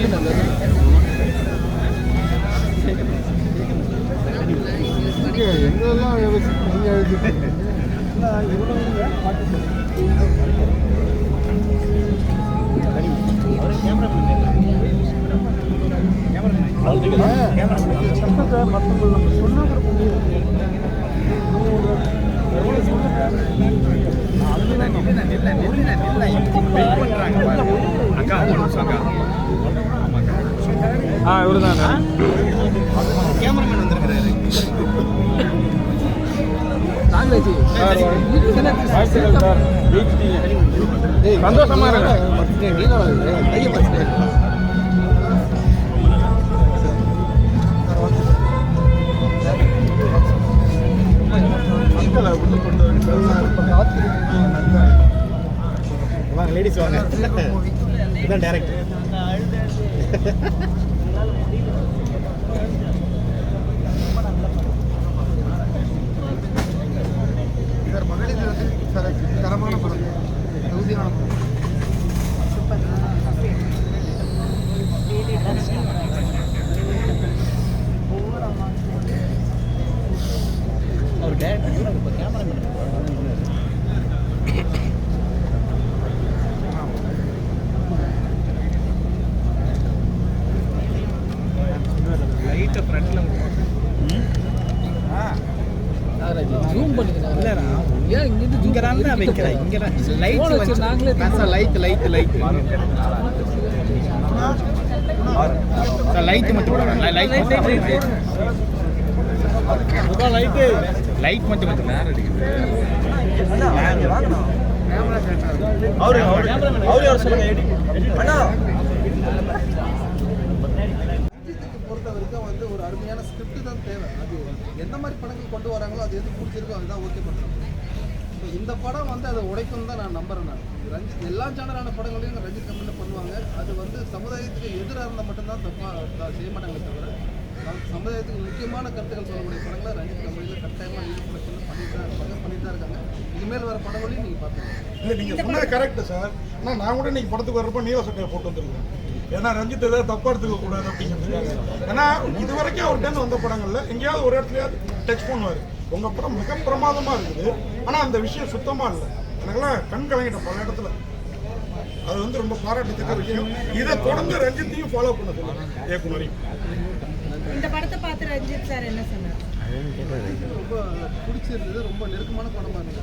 எங்கெல்லாம் இவருதாங்க கேமராமேன் வந்திருக்கிறாரு. சந்தோஷமா இருக்கு. வாங்க லேடிஸ் வாங்க. இதுதான் டைரக்டர். தரமான படம், உறுதியான அவர் டைரக்டர் இப்போ கேமராமேன் லைட்டை ஃப்ரண்ட்ல ஜூம் பண்ணிக்கிறேன். இல்லடா ஏன் இங்க தான் வைக்கிறேன். இங்க லைட் வச்சு நாங்களே light light light sir light மட்டும் லைட் லைட் மட்டும் நேரம் அடிக்குது. அவர் சொல்லுங்க அண்ணா. பொறுத்த வரைக்கும் வந்து ஒரு அருமையான ஸ்கிரிப்ட் தான் தேவை. அது எந்த மாதிரி படங்கள் கொண்டு வராங்களோ அது எது பிடிச்சிருக்கோ அதுதான் ஓகே பண்ணுறாங்க. ஸோ இந்த படம் வந்து அதை உடைக்கும் தான் நான் நம்புறேன். நான் ரஞ்சித் எல்லா சேனலான படங்களையும் ரஞ்சித் கம்பெனியில் பண்ணுவாங்க. அது வந்து சமுதாயத்துக்கு எதிராக இருந்தால் மட்டும்தான் தப்பாக செய்ய மாட்டாங்களே தவிர சமுதாயத்துக்கு முக்கியமான கருத்துக்கள் சொல்லக்கூடிய படங்களை ரஞ்சித் கம்பெனியில் கட்டாயமாக ஈடுபடுத்தி பண்ணிட்டு தான் இருக்காங்க. இனிமேல் வர படங்களையும் நீங்கள் பார்த்துக்கலாம். இல்லை நீங்கள் சொன்னது கரெக்டு சார். ஆனால் நான் கூட இன்றைக்கி படத்துக்கு வர்றப்போ நீல சட்டையை போட்டு வந்துருக்கேன். ஏன்னா ரஞ்சித் எதாவது தப்பா எடுத்துக்க கூடாது அப்படிங்கிறதுக்காக. ஏன்னா இது வரைக்கும் அவர்கிட்ட வந்த படங்கள்ல எங்கேயாவது ஒரு இடத்துலயாவது டச் பண்ணுவார். உங்க படம் மிக பிரமாதமா இருக்குது. ஆனா அந்த விஷயம் சுத்தமா இல்லை. எனக்கெல்லாம் கண் கலங்கிட்ட பல இடத்துல. அது வந்து ரொம்ப பாராட்டத்தக்க விஷயம். இதை தொடர்ந்து ரஞ்சித்தையும் ஃபாலோ பண்ண சொல்லுங்க இயக்குனரையும். இந்த படத்தை பார்த்து ரஞ்சித் சார் என்ன சொன்னார்? ரொம்ப பிடிச்சிருந்தது. ரொம்ப நெருக்கமான படமா இருந்தது.